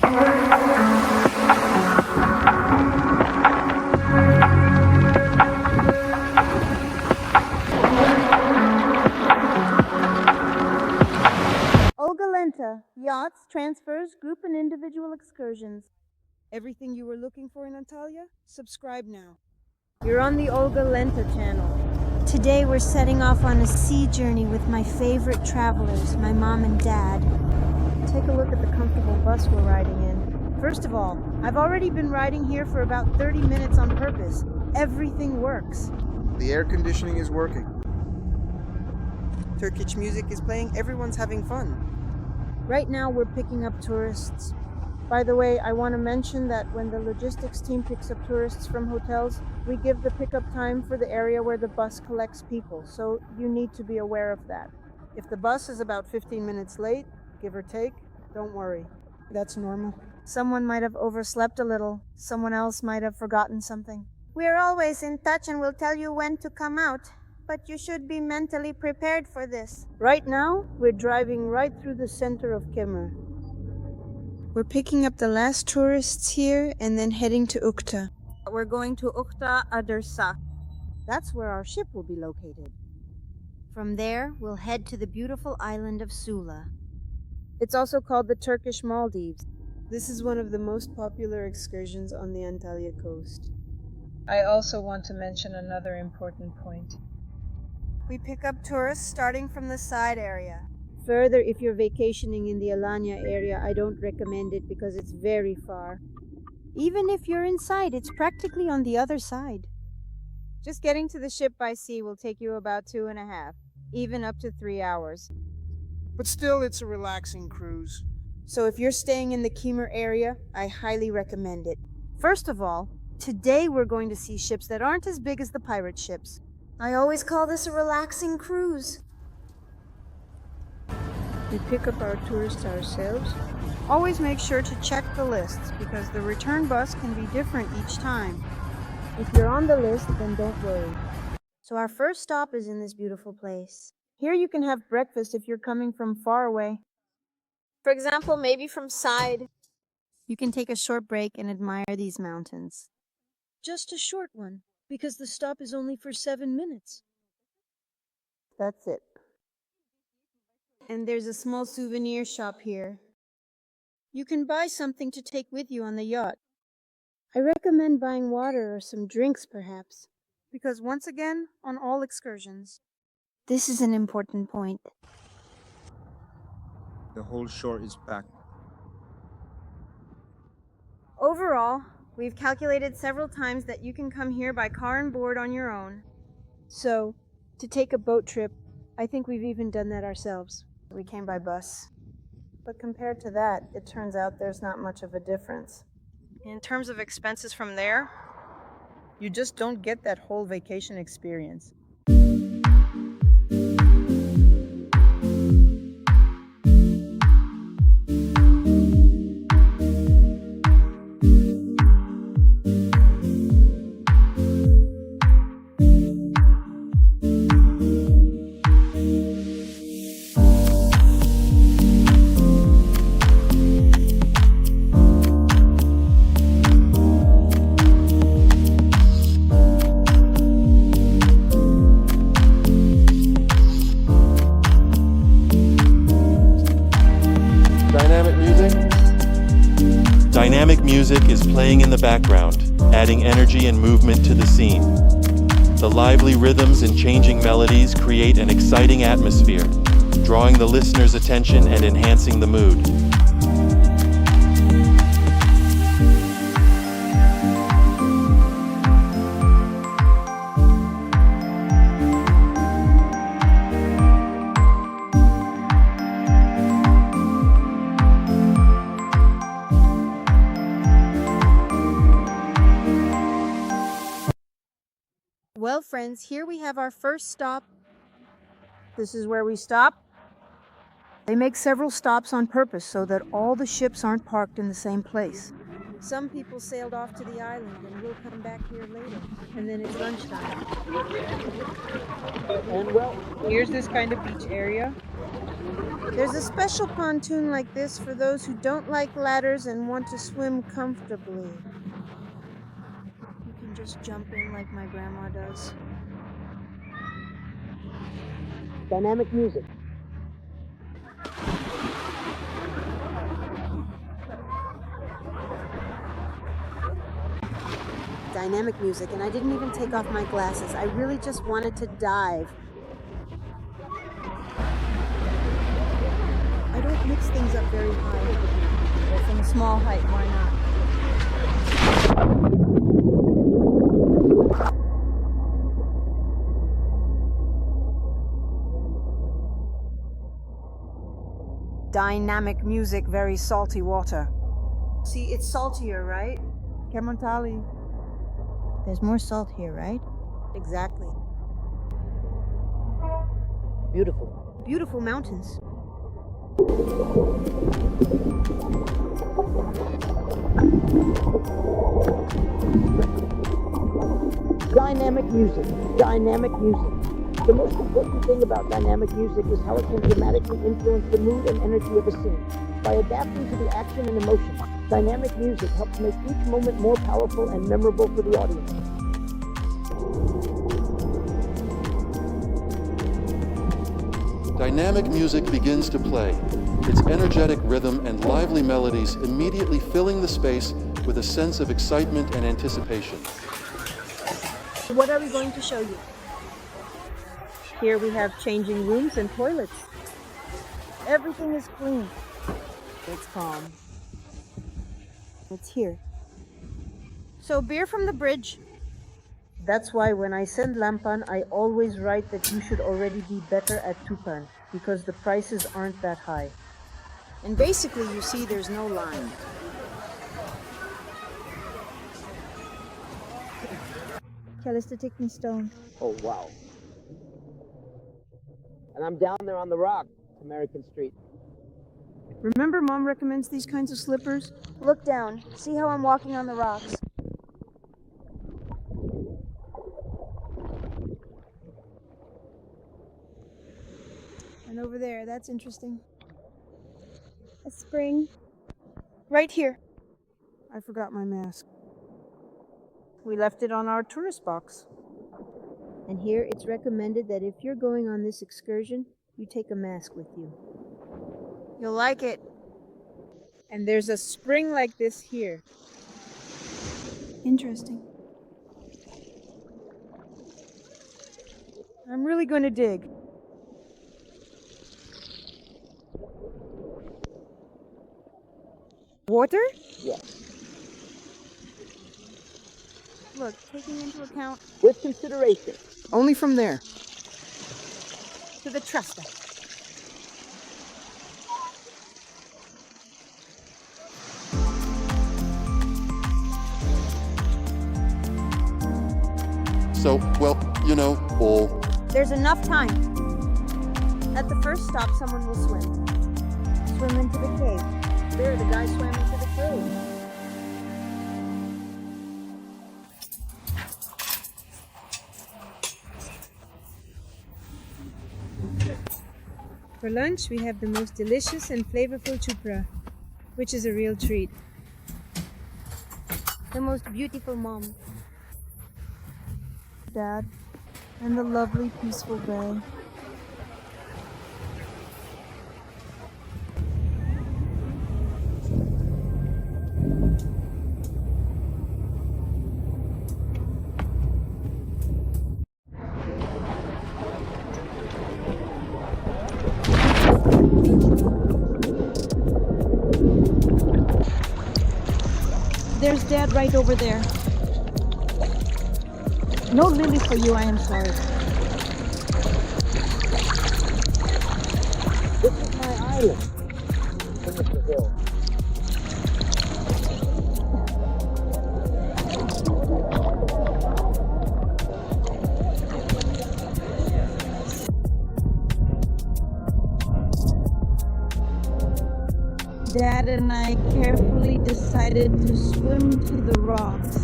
Olga Land, yachts, transfers, group and individual excursions. Everything you were looking for in Antalya? Subscribe now. You're on the Olga Land channel. Today we're setting off on a sea journey with my favorite travelers, my mom and dad. Take a look at the comfortable bus we're riding in. First of all, I've already been riding here for about 30 minutes on purpose. Everything works. The air conditioning is working. Turkish music is playing, everyone's having fun. Right now we're picking up tourists. By the way, I want to mention that when the logistics team picks up tourists from hotels, we give the pickup time for the area where the bus collects people, so you need to be aware of that. If the bus is about 15 minutes late, give or take, don't worry. That's normal. Someone might have overslept a little. Someone else might have forgotten something. We're always in touch and we'll tell you when to come out, but you should be mentally prepared for this. Right now, we're driving right through the center of Kemer. We're picking up the last tourists here and then heading to Ukta. We're going to Ukta Adersa. That's where our ship will be located. From there, we'll head to the beautiful island of Sula. It's also called the Turkish Maldives. This is one of the most popular excursions on the Antalya coast. I also want to mention another important point. We pick up tourists starting from the side area. Further, if you're vacationing in the Alanya area, I don't recommend it because it's very far. Even if you're inside, it's practically on the other side. Just getting to the ship by sea will take you about 2.5, even up to 3 hours. But still, it's a relaxing cruise. So if you're staying in the kemer area, I highly recommend it. First of all, today we're going to see ships that aren't as big as the pirate ships. I always call this a relaxing cruise. We pick up our tourists ourselves. Always make sure to check the lists because the return bus can be different each time. If you're on the list, then don't worry. So our first stop is in this beautiful place. Here you can have breakfast if you're coming from far away. For example, maybe from side. You can take a short break and admire these mountains. Just a short one, because the stop is only for 7 minutes. That's it. And there's a small souvenir shop here. You can buy something to take with you on the yacht. I recommend buying water or some drinks, perhaps. Because once again, on all excursions. This is an important point. The whole shore is packed. Overall, we've calculated several times that you can come here by car and board on your own. So, to take a boat trip, I think we've even done that ourselves. We came by bus. But compared to that, it turns out there's not much of a difference. In terms of expenses from there, you just don't get that whole vacation experience. Dynamic music is playing in the background, adding energy and movement to the scene. The lively rhythms and changing melodies create an exciting atmosphere, drawing the listener's attention and enhancing the mood. Well, friends, here we have our first stop. This is where we stop. They make several stops on purpose so that all the ships aren't parked in the same place. Some people sailed off to the island and we'll come back here later. And then it's lunchtime. And well, here's this kind of beach area. There's a special pontoon like this for those who don't like ladders and want to swim comfortably. You can just jump in like my grandma does. Dynamic music. Dynamic music, and I didn't even take off my glasses. I really just wanted to dive. I don't mix things up very high. Well, from a small height, why not? Dynamic music, very salty water. See, it's saltier, right? Kemontali. There's more salt here, right? Exactly. Beautiful. Beautiful mountains. Dynamic music. Dynamic music. The most important thing about dynamic music is how it can dramatically influence the mood and energy of a scene. By adapting to the action and emotion, dynamic music helps make each moment more powerful and memorable for the audience. Dynamic music begins to play, its energetic rhythm and lively melodies immediately filling the space with a sense of excitement and anticipation. What are we going to show you? Here we have changing rooms and toilets. Everything is clean. It's calm. It's here. So beer from the bridge. That's why when I send Lampan, I always write that you should already be better at Tupan, because the prices aren't that high. And basically, you see there's no line. Calisthenic stone. Oh, wow. And I'm down there on the rock, American Street. Remember Mom recommends these kinds of slippers? Look down. See how I'm walking on the rocks. And over there, that's interesting. A spring. Right here. I forgot my mask. We left it on our tourist box. And here it's recommended that if you're going on this excursion, you take a mask with you. You'll like it. And there's a spring like this here. Interesting. I'm really going to dig. Water? Yes. Look, taking into account With consideration. Only from there. to the truster. So, well, you know, all. There's enough time. At the first stop, someone will swim. Swim into the cave. There, the guy swam into the cave. For lunch, we have the most delicious and flavorful chupra, which is a real treat. The most beautiful mom. Dad, and the lovely, peaceful bay. There's Dad right over there. No lily for you, I am sorry. This is my island. Finish the hill. Dad and I carefully decided to swim to the rocks.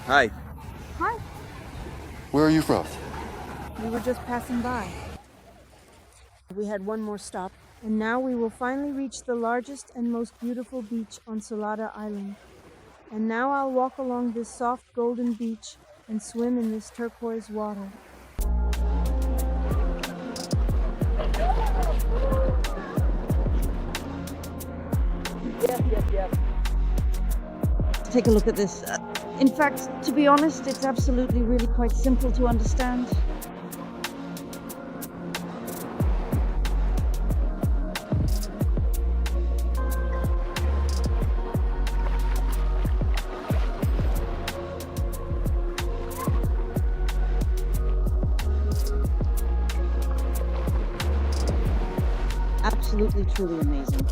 Hi. Hi. Where are you from? We were just passing by. We had one more stop, and now we will finally reach the largest and most beautiful beach on Suluada Island. And now I'll walk along this soft golden beach and swim in this turquoise water. Yes. Take a look at this. In fact, to be honest, it's absolutely really quite simple to understand. Absolutely, truly amazing.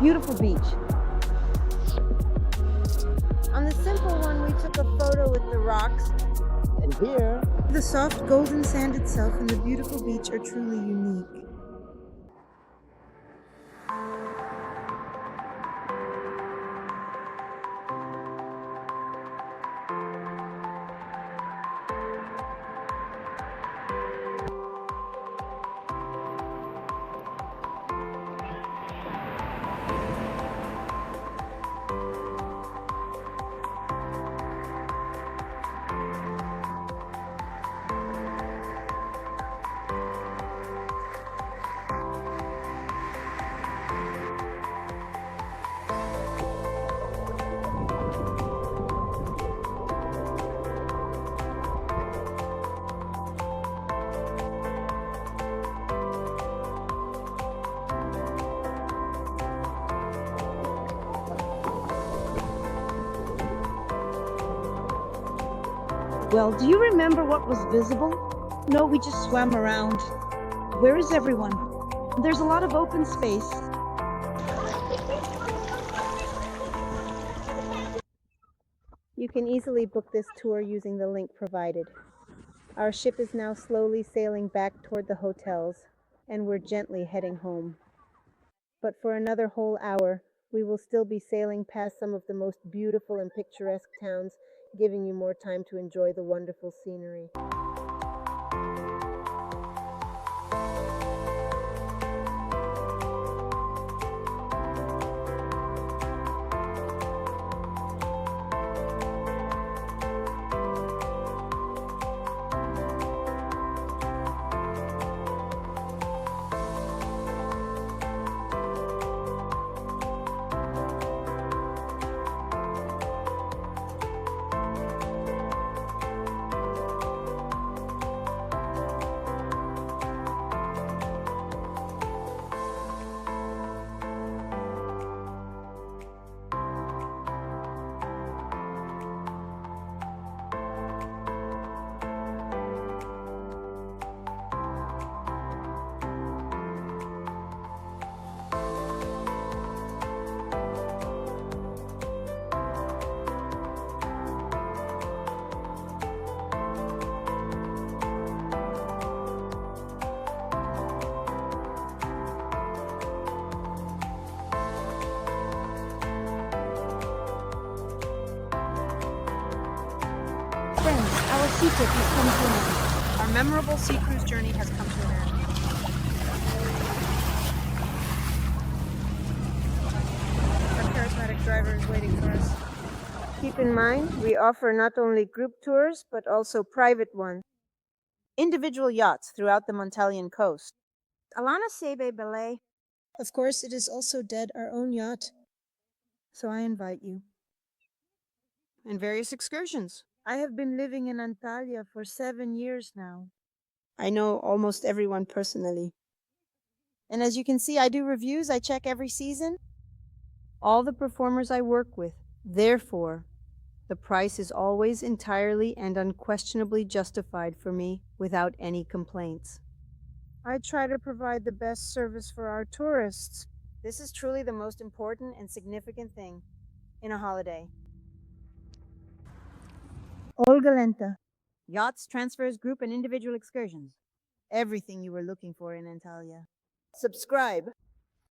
Beautiful beach. On the simple one, we took a photo with the rocks. And here, The soft golden sand itself and the beautiful beach are truly unique. well, do you remember what was visible? No, we just swam around. Where is everyone? There's a lot of open space. You can easily book this tour using the link provided. Our ship is now slowly sailing back toward the hotels, and we're gently heading home. But for another whole hour, we will still be sailing past some of the most beautiful and picturesque towns, giving you more time to enjoy the wonderful scenery. Our sea trip has come to an end. Our memorable sea cruise journey has come to an end. Our charismatic driver is waiting for us. Keep in mind, we offer not only group tours, but also private ones. Individual yachts throughout the Antalyan coast. Alana Sebe Belay. Of course, it is also Dead, our own yacht. So I invite you. And various excursions. I have been living in Antalya for 7 years now. I know almost everyone personally. And as you can see, I do reviews. I check every season. All the performers I work with. Therefore, the price is always entirely and unquestionably justified for me without any complaints. I try to provide the best service for our tourists. This is truly the most important and significant thing in a holiday. Olga Land. Yachts, transfers, group and individual excursions. Everything you were looking for in Antalya. Subscribe